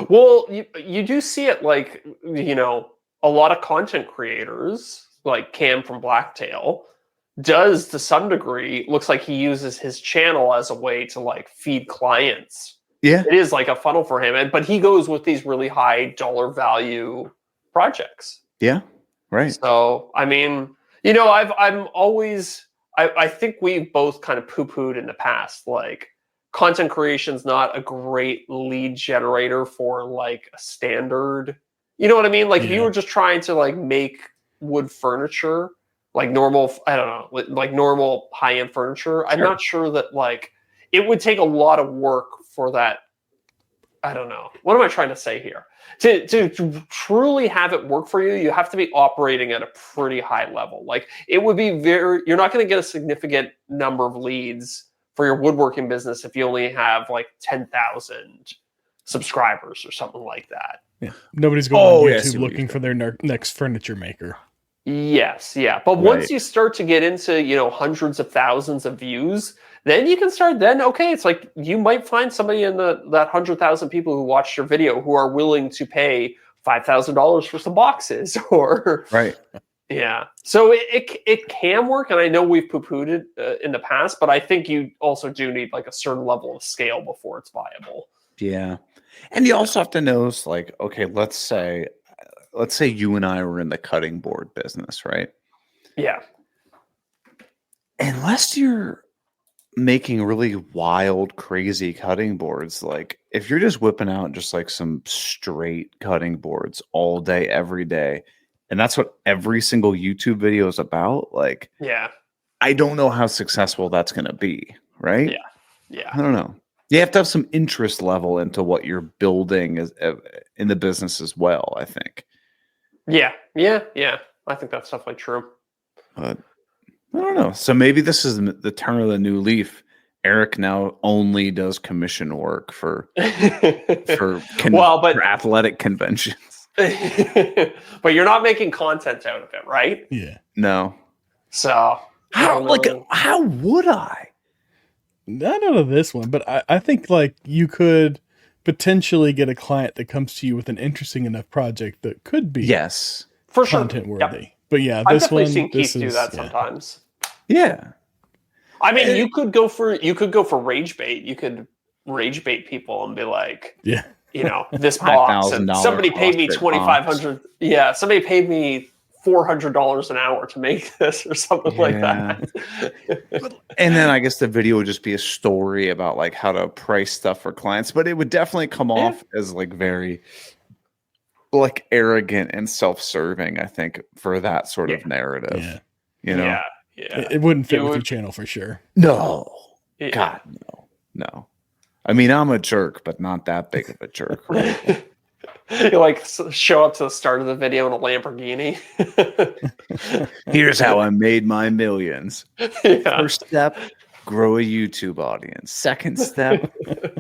Well, you do see it like, you know, a lot of content creators like Cam from Blacktail does to some degree, looks like he uses his channel as a way to like feed clients. Yeah. It is like a funnel for him. But he goes with these really high dollar value projects. Yeah. Right. So, I mean, you know, I think we've both kind of poo-pooed in the past, like content creation is not a great lead generator for like a standard, you know what I mean? Like if you were just trying to like make wood furniture, like normal, I don't know, like normal high-end furniture, I'm not sure that like it would take a lot of work for that. I don't know. What am I trying to say here? To truly have it work for you, you have to be operating at a pretty high level. Like it would be you're not going to get a significant number of leads for your woodworking business if you only have like 10,000 subscribers or something like that. Yeah. Nobody's going on YouTube looking for their next furniture maker. Yes, yeah. But once you start to get into, hundreds of thousands of views, then you can start, it's like you might find somebody in that 100,000 people who watched your video who are willing to pay $5,000 for some boxes or right. Yeah. So it can work, and I know we've poo-pooed it in the past, but I think you also do need like a certain level of scale before it's viable. Yeah. And you also have to know, like, okay, let's say you and I were in the cutting board business, right? Yeah. Unless you're making really wild, crazy cutting boards, like if you're just whipping out just like some straight cutting boards all day, every day, and that's what every single YouTube video is about, like, yeah, I don't know how successful that's going to be, right? Yeah. I don't know. You have to have some interest level into what you're building in the business as well, I think. Yeah. I think that's definitely true. But I don't know. So maybe this is the turn of the new leaf. Eric now only does commission work for athletic conventions. But you're not making content out of it, right? Yeah. No. So how would I? I don't know this one, but I think like you could potentially get a client that comes to you with an interesting enough project that could be for sure content worthy. Yep. But yeah, I've definitely seen Keith do that sometimes. Yeah. I mean, you could go for rage bait. You could rage bait people and be like, this box, and somebody paid me $2,500. Yeah, somebody paid me $400 an hour to make this or something like that. And then I guess the video would just be a story about like how to price stuff for clients, but it would definitely come off as like very like arrogant and self-serving, I think, for that sort of narrative. Yeah. It wouldn't fit with your channel for sure. No. God, no. I mean, I'm a jerk, but not that big of a jerk, right? You like show up to the start of the video in a Lamborghini. Here's how I made my millions. First step, grow a YouTube audience. Second step,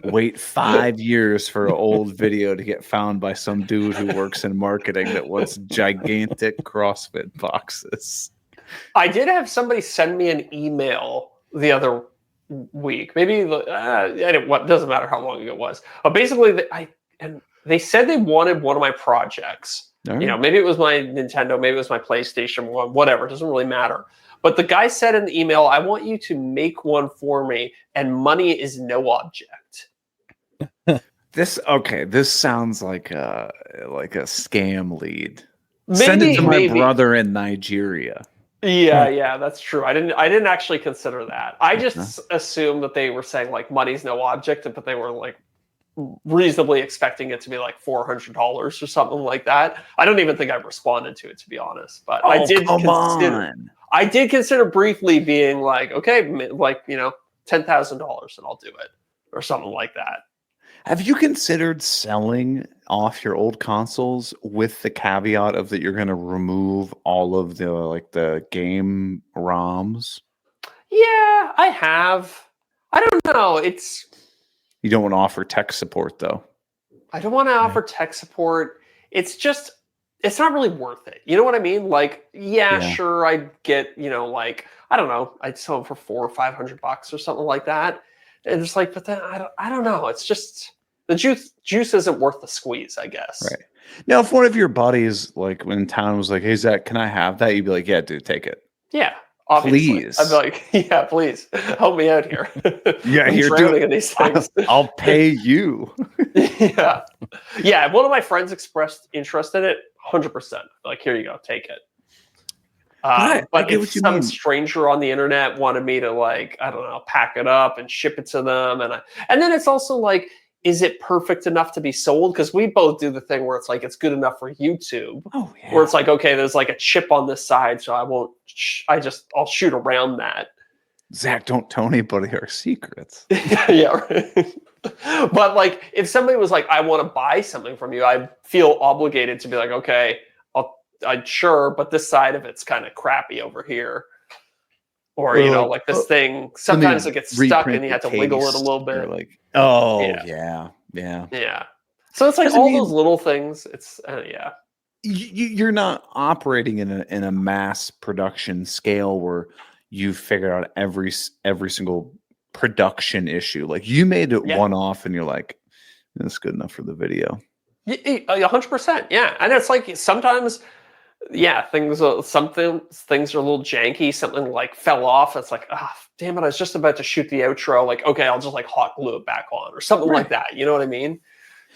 wait 5 years for an old video to get found by some dude who works in marketing that wants gigantic CrossFit boxes. I did have somebody send me an email the other week. Maybe it doesn't matter how long ago it was. But basically, they said they wanted one of my projects. Right. Maybe it was my Nintendo, maybe it was my PlayStation 1, whatever. It doesn't really matter. But the guy said in the email, I want you to make one for me, and money is no object. This sounds like a scam lead. Send it to my brother in Nigeria. Yeah, that's true. I didn't actually consider that. I just assumed that they were saying like money's no object, but they were like reasonably expecting it to be like $400 or something like that. I don't even think I responded to it, to be honest. But I did consider briefly being like, okay, like $10,000 and I'll do it or something like that. Have you considered selling off your old consoles with the caveat of that you're going to remove all of the game ROMs? Yeah, I have. I don't know. You don't want to offer tech support, though. I don't want to offer tech support. It's not really worth it. You know what I mean? Like, sure, I'd get, like, I don't know, I'd sell them for $400 or $500 or something like that. And it's like, but then I don't know. It's just the juice isn't worth the squeeze, I guess. Right. Now, if one of your buddies, like when in town, was like, "Hey Zach, can I have that?" You'd be like, "Yeah, dude, take it." Yeah, obviously. Please. I'd be like, "Yeah, please help me out here." Yeah, I'm drowning in these things. I'll pay you. Yeah. One of my friends expressed interest in it. 100%. Like, here you go, take it. But if some stranger on the internet wanted me to, like, I don't know, pack it up and ship it to them, and then it's also like, is it perfect enough to be sold? Because we both do the thing where it's like it's good enough for YouTube. Oh yeah. Where it's like, okay, there's like a chip on this side, so I won't. I'll shoot around that. Zach, don't tell anybody our secrets. Yeah. Right. But like, if somebody was like, I want to buy something from you, I feel obligated to be like, okay, I'm sure, but this side of it's kind of crappy over here. Or, like this thing, sometimes it gets stuck and you have to wiggle it a little bit. Like, oh, yeah. So it's like all those little things. It's, yeah. You're not operating in a mass production scale where you figure out every single production issue. Like you made it one off and you're like, that's good enough for the video. 100%. Yeah. And it's like sometimes, things are a little janky. Something like fell off. It's like, damn it. I was just about to shoot the outro. Like, okay, I'll just like hot glue it back on or something like that. You know what I mean?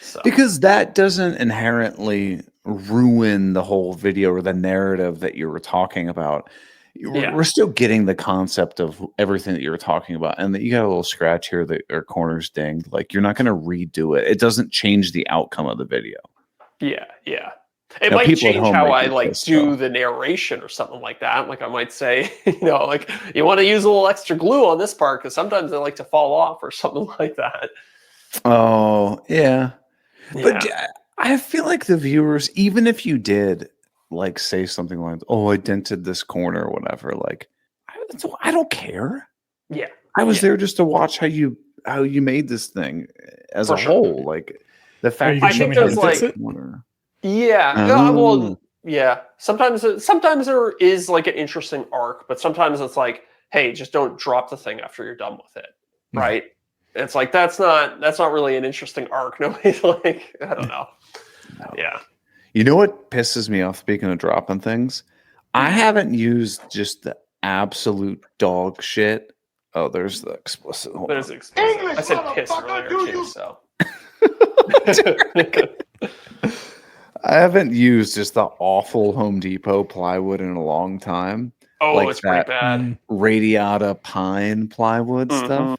So. Because that doesn't inherently ruin the whole video or the narrative that you were talking about. We're still getting the concept of everything that you were talking about, and that you got a little scratch here that our corners dinged. Like you're not going to redo it. It doesn't change the outcome of the video. Yeah. It might change how I like do the narration or something like that. Like I might say, like you want to use a little extra glue on this part because sometimes they like to fall off or something like that. Oh yeah. But I feel like the viewers, even if you did like say something like, "Oh, I dented this corner" or whatever, like I don't care. Yeah, I was there just to watch how you made this thing as a whole. Like the fact I think there's like, Sometimes there is like an interesting arc, but sometimes it's like, hey, just don't drop the thing after you're done with it, right? It's like that's not really an interesting arc. Nobody's like, I don't know. No. Yeah. You know what pisses me off? Speaking of dropping things, I haven't used just the absolute dog shit. Oh, there's the explicit. There's explicit. I said piss earlier too. So. I haven't used just the awful Home Depot plywood in a long time. Oh, like it's pretty bad. Radiata pine plywood stuff.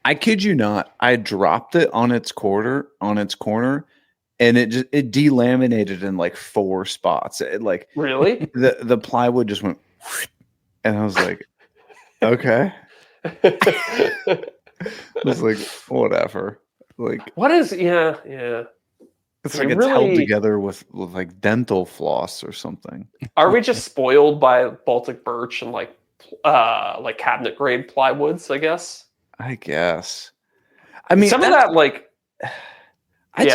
I kid you not. I dropped it on its corner, and it delaminated in like 4 spots. It like really the plywood just went, and I was like, okay. I was like, whatever. Like, what is? Yeah. It's like it's held together with like dental floss or something. Are we just spoiled by Baltic birch and like cabinet grade plywoods? I guess. I mean, some of that like.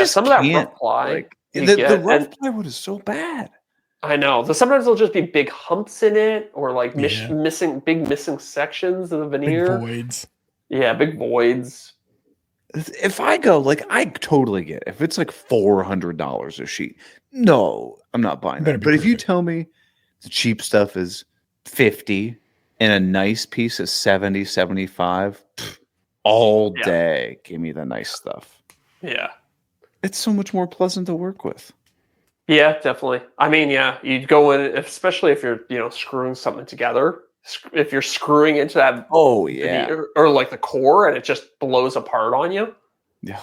Some of that rough ply. Like, the rough plywood is so bad. I know. Sometimes there'll just be big humps in it, or like missing sections of the veneer. Big voids. Yeah, big voids. If I go, like, I totally get it. If it's like $400 a sheet, no, I'm not buying that. But if you tell me the cheap stuff is $50 and a nice piece is $70, $75, all day, give me the nice stuff. Yeah. It's so much more pleasant to work with. Yeah, definitely. I mean, you'd go in, especially if you're, screwing something together. If you're screwing into that, or like the core, and it just blows apart on you. Yeah,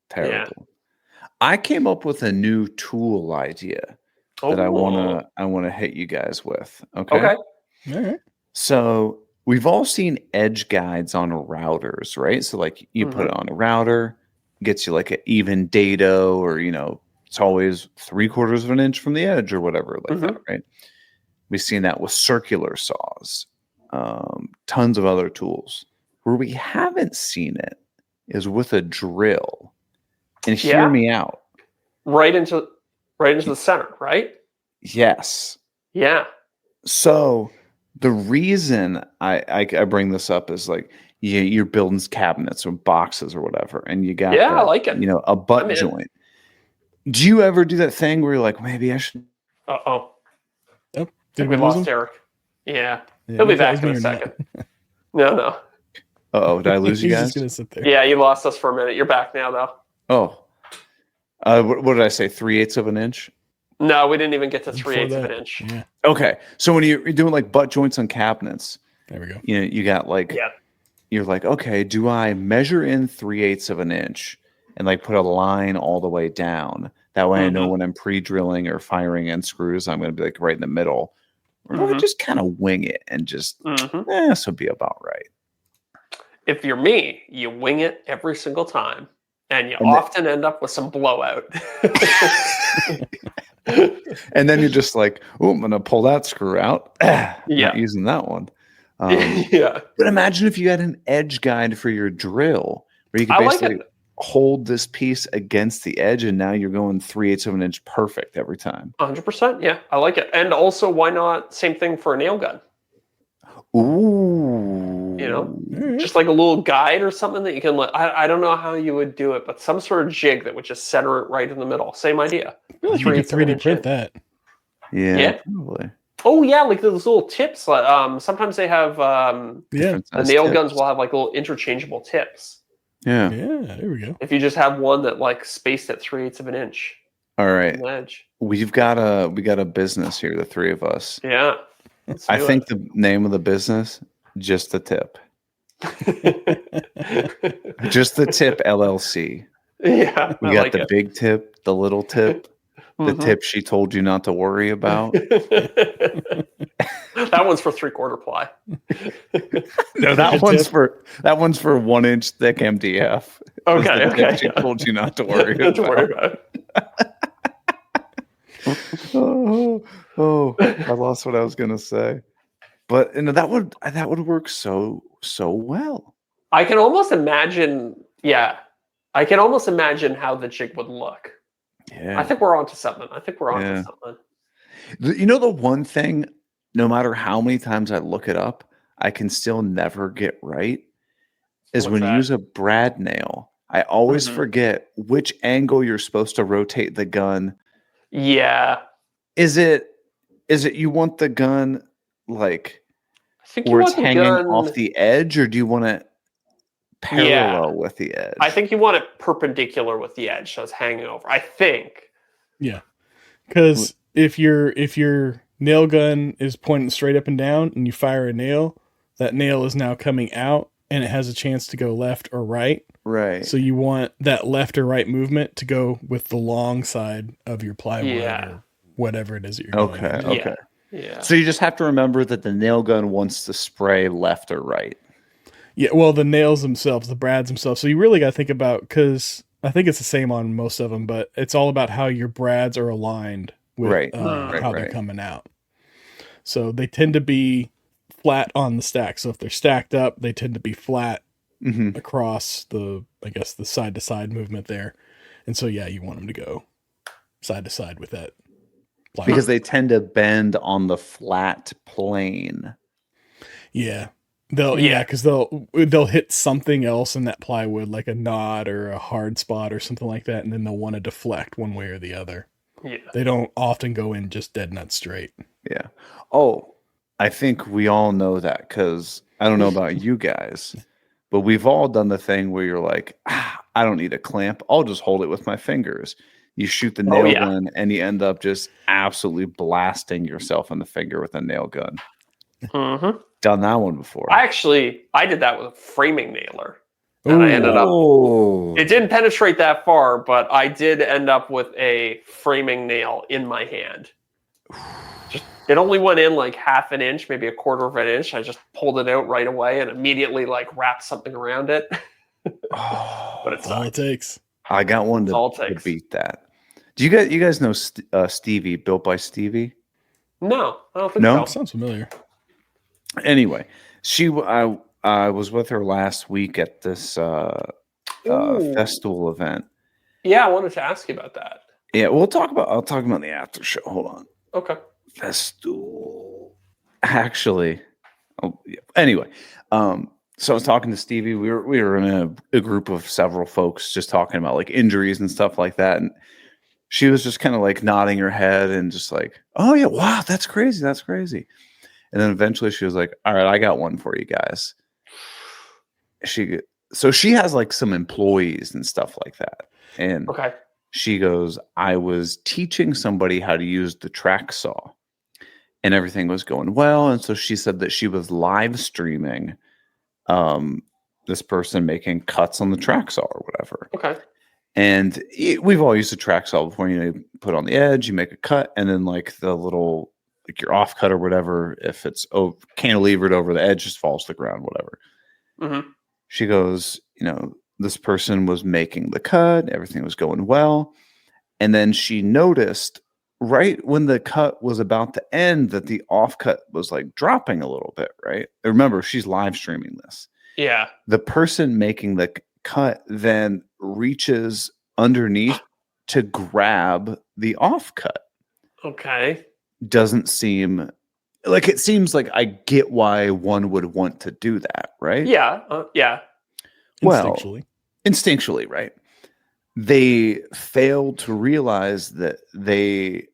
terrible. Yeah. I came up with a new tool idea that I wanna hit you guys with. Okay. All right. So we've all seen edge guides on routers, right? So like you put it on a router, gets you like an even dado, or it's always 3/4 of an inch from the edge or whatever like that, right? We've seen that with circular saws, tons of other tools. Where we haven't seen it is with a drill. And hear me out. Right into the center, right? Yes. Yeah. So the reason I bring this up is like you're building cabinets or boxes or whatever, and you got I like it. A butt joint. Do you ever do that thing where you're like, maybe I should? Did we lost Deric? Yeah. He'll be back in a second. No. Did I lose you guys? Just gonna sit there. Yeah, you lost us for a minute. You're back now, though. Oh. What did I say? 3/8 of an inch? No, we didn't even get to 3/8 of an inch. Yeah. Okay. So when you're doing like butt joints on cabinets, there we go. You got like, you're like, okay, do I measure in 3/8 of an inch and like put a line all the way down? That way I know when I'm pre-drilling or firing in screws, I'm going to be like right in the middle. Or do I just kind of wing it and just, this would be about right? If you're me, you wing it every single time. And you often end up with some blowout. And then you're just like, oh, I'm going to pull that screw out. Not using that one. Yeah. But imagine if you had an edge guide for your drill where you could basically hold this piece against the edge, and now you're going 3/8 of an inch perfect every time. 100%. Yeah, I like it. And also, why not same thing for a nail gun? Ooh. You know, just like a little guide or something that you can I don't know how you would do it, but some sort of jig that would just center it right in the middle. Same idea. I feel like you could 3D print that. Yeah, probably. Oh yeah, like those little tips. Sometimes they have the nail guns will have like little interchangeable tips. Yeah. Yeah, there we go. If you just have one that like spaced at 3/8 of an inch. All right. On the edge. We got a business here, the three of us. Yeah. I think the name of the business, Just the Tip. Just the Tip LLC. Yeah. We got the big tip, the little tip, the tip she told you not to worry about. That one's for 3/4 ply. No, that one's for 1 inch thick MDF. Okay. She told you not to worry about. I lost what I was gonna say. But that would work so well. I can almost imagine how the jig would look. Yeah. I think we're onto something. You know, the one thing, no matter how many times I look it up, I can still never get right is when you use a brad nail. I always forget which angle you're supposed to rotate the gun. Yeah. Is it you want the gun like where it's hanging off the edge, or do you want it parallel with the edge? I think you want it perpendicular with the edge, so it's hanging over. I think. Yeah. Because if your nail gun is pointing straight up and down and you fire a nail, that nail is now coming out and it has a chance to go left or right. Right. So you want that left or right movement to go with the long side of your plywood or whatever it is that you're going. Okay. Yeah. So you just have to remember that the nail gun wants to spray left or right. Yeah, well, the nails themselves, the brads themselves. So you really got to think about, because I think it's the same on most of them, but it's all about how your brads are aligned with how they're coming out. So they tend to be flat on the stack. So if they're stacked up, they tend to be flat across the side to side movement there. And so, you want them to go side to side with that. Because they tend to bend on the flat plane. Yeah. Because they'll hit something else in that plywood, like a knot or a hard spot or something like that, and then they'll want to deflect one way or the other. Yeah. They don't often go in just dead nut straight. Yeah. Oh, I think we all know that, because I don't know about you guys, but we've all done the thing where you're like, I don't need a clamp. I'll just hold it with my fingers. You shoot the nail gun and you end up just absolutely blasting yourself in the finger with a nail gun. Done that one before. I did that with a framing nailer. And I ended up, it didn't penetrate that far, but I did end up with a framing nail in my hand. It only went in like 1/2 inch, maybe 1/4 of an inch. I just pulled it out right away and immediately like wrapped something around it. But it's all it takes. I got one to beat that. Do you guys know Stevie, Built by Stevie? No, I don't think so. Sounds familiar. Anyway, I was with her last week at this festival event. Yeah, I wanted to ask you about that. Yeah, I'll talk about the after show. Hold on. Okay. Festival. Actually, anyway, so I was talking to Stevie. We were in a group of several folks just talking about like injuries and stuff like that, and she was just kind of like nodding her head and just like, oh yeah, wow, that's crazy. And then eventually she was like, all right, I got one for you guys. So she has like some employees and stuff like that. And she goes, I was teaching somebody how to use the track saw and everything was going well. And so she said that she was live streaming this person making cuts on the track saw or whatever. Okay. And we've all used a track saw before. You put it on the edge, you make a cut, and then like the little like your offcut or whatever, if it's cantilevered over the edge, just falls to the ground, whatever. Mm-hmm. She goes, this person was making the cut, everything was going well. And then she noticed right when the cut was about to end that the offcut was like dropping a little bit, right? Remember, she's live streaming this. Yeah. The person making the cut then reaches underneath to grab the offcut. Okay. Doesn't seem like, it seems like I get why one would want to do that, right? Yeah. Yeah. Well, instinctually, right? They failed to realize that they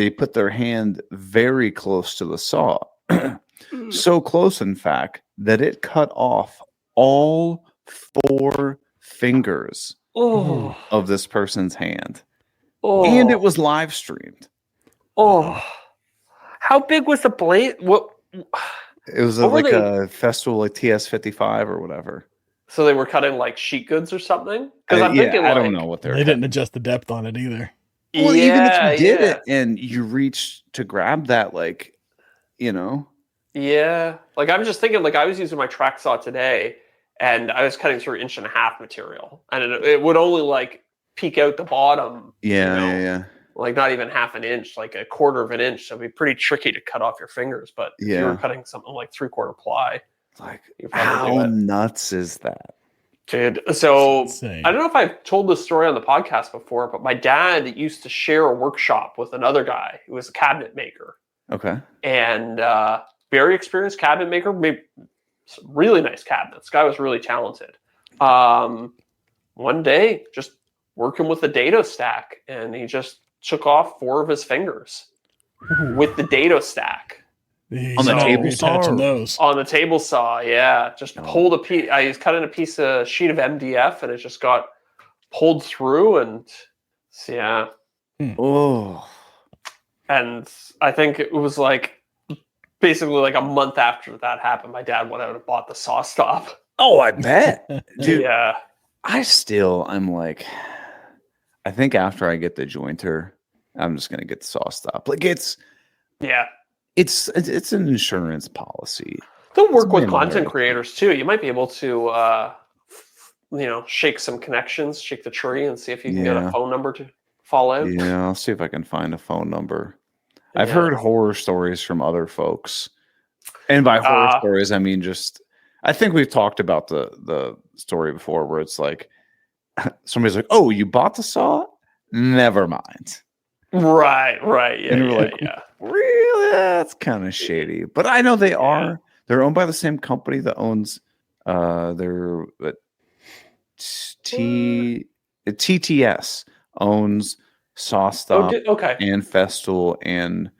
put their hand very close to the saw. So close, in fact, that it cut off all 4 fingers of this person's hand. And it was live streamed. How big was the blade? What? It was a festival like TS55 or whatever. So they were cutting like sheet goods or something? Because I'm thinking, I don't know what they didn't adjust the depth on it either. Well, even if you did it and you reached to grab that, like, Yeah. Like, I'm just thinking, like, I was using my track saw today and I was cutting through 1.5 inch material. And it would only, like, peek out the bottom. Yeah. Like, not even 1/2 inch, like 1/4 inch. So it'd be pretty tricky to cut off your fingers. But if you were cutting something like 3/4 ply, like, how nuts is that? Dude, so I don't know if I've told this story on the podcast before, but my dad used to share a workshop with another guy who was a cabinet maker. Okay. And very experienced cabinet maker, made some really nice cabinets. Guy was really talented. One day, just working with the dado stack, and he just took off 4 of his fingers with the dado stack. On the table saw? On the table saw, yeah. Just pulled a piece. I was cutting a sheet of MDF, and it just got pulled through, and yeah. Oh. And I think it was like basically like a month after that happened, my dad went out and bought the saw stop. Oh, I bet. Dude, yeah. I'm like, I think after I get the jointer, I'm just gonna get the saw stop. Like, it's an insurance policy. They'll work with content creators too. You might be able to shake some connections, shake the tree, and see if you can get a phone number to fall out. Yeah, I'll see if I can find a phone number. I've heard horror stories from other folks. And by horror stories, I mean I think we've talked about the story before where it's like somebody's like, "Oh, you bought the saw? Never mind." Right. Yeah. And we're like, really? That's kind of shady. But I know they are. They're owned by the same company that owns TTS owns SawStop and Festool and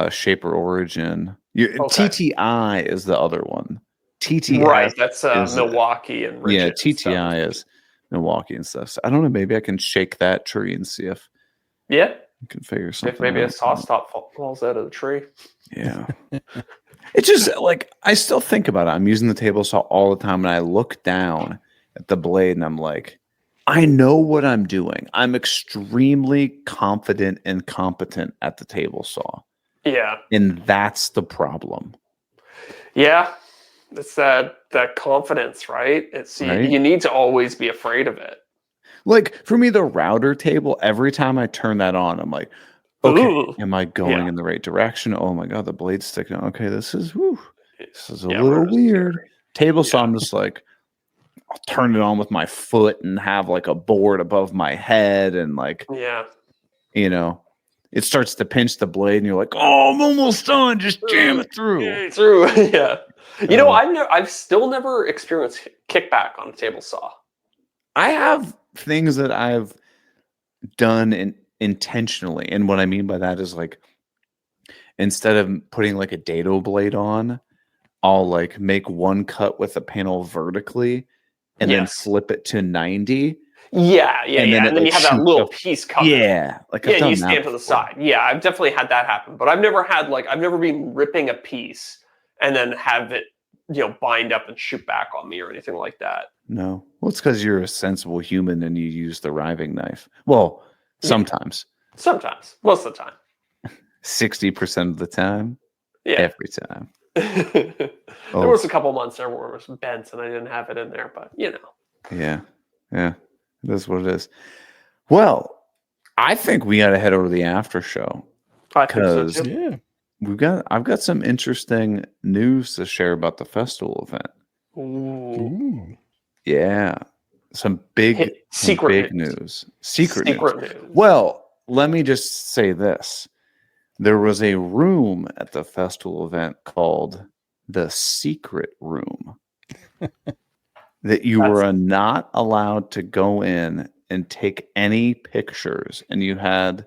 Shaper Origin. TTI is the other one. TTI, right? That's Milwaukee and Richard TTI is Milwaukee and stuff. So I don't know. Maybe I can shake that tree and see if I can figure something. If maybe a saw stop falls out of the tree. Yeah. It's just like, I still think about it. I'm using the table saw all the time, and I look down at the blade and I'm like, I know what I'm doing. I'm extremely confident and competent at the table saw. Yeah. And that's the problem. Yeah. It's that confidence, right? You need to always be afraid of it. Like, for me, the router table, every time I turn that on, I'm like, okay, am I going in the right direction? Oh my God, the blade's sticking out. Okay, this is a little weird. Table saw, I'm just like, I'll turn it on with my foot and have like a board above my head, and like, it starts to pinch the blade, and you're like, oh, I'm almost done. Just jam it through. Yeah. I've still never experienced kickback on a table saw. I have things that I've done intentionally, and what I mean by that is, like, instead of putting like a dado blade on, I'll like make one cut with a panel vertically and then flip it to 90. Yeah. And then you have that little piece cut. Yeah. You stand to the side. Yeah, I've definitely had that happen. But I've never been ripping a piece and then have it, bind up and shoot back on me or anything like that. No. Well, it's because you're a sensible human and you use the riving knife. Well, sometimes. Sometimes. Most of the time. 60% of the time. Yeah. Every time. There was a couple months there where it was bent and I didn't have it in there, but you know. Yeah. Yeah. It is what it is. Well, I think we got to head over to the after show. I think so too. Yeah. I've got some interesting news to share about the festival event. Ooh. Yeah. Some big news. Secret news. Well, let me just say this. There was a room at the festival event called the Secret Room that you were not allowed to go in and take any pictures. And you had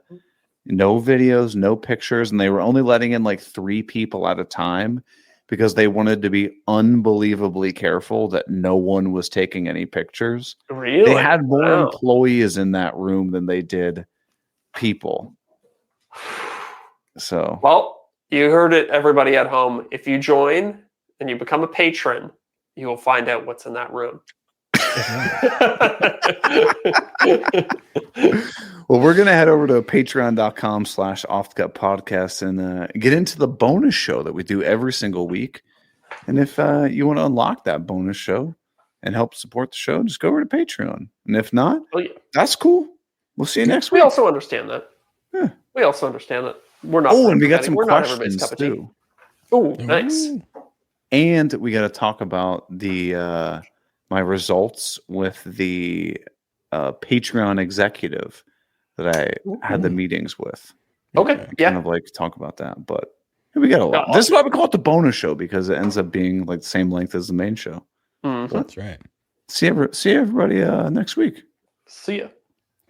no videos, no pictures. And they were only letting in like 3 people at a time because they wanted to be unbelievably careful that no one was taking any pictures. Really? They had more employees in that room than they did people. So, well, you heard it, everybody at home. If you join and you become a patron, you will find out what's in that room. Well, we're going to head over to patreon.com/offthecutpodcast and get into the bonus show that we do every single week. And if you want to unlock that bonus show and help support the show, just go over to Patreon. And if not, that's cool. We'll see you next week. We also understand that. Yeah. We also understand that. We're not. Oh, and we got some questions too. Oh, nice. And we got to talk about the my results with the Patreon executive that I had the meetings with. Okay, kind of like talk about that, but we got a lot. This is why we call it the bonus show, because it ends up being like the same length as the main show. Mm-hmm. That's right. See everybody next week. See ya.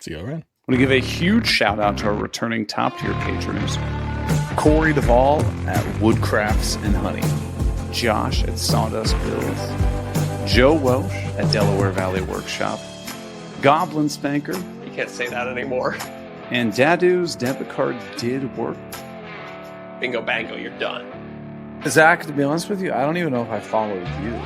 See you around. I want to give a huge shout out to our returning top tier patrons: Corey Duvall at Woodcrafts and Honey, Josh at Sawdust Bills, Joe Welsh at Delaware Valley Workshop, Goblin Spanker. You can't say that anymore. And Dadu's debit card did work. Bingo bango, you're done. Zach, to be honest with you, I don't even know if I followed you.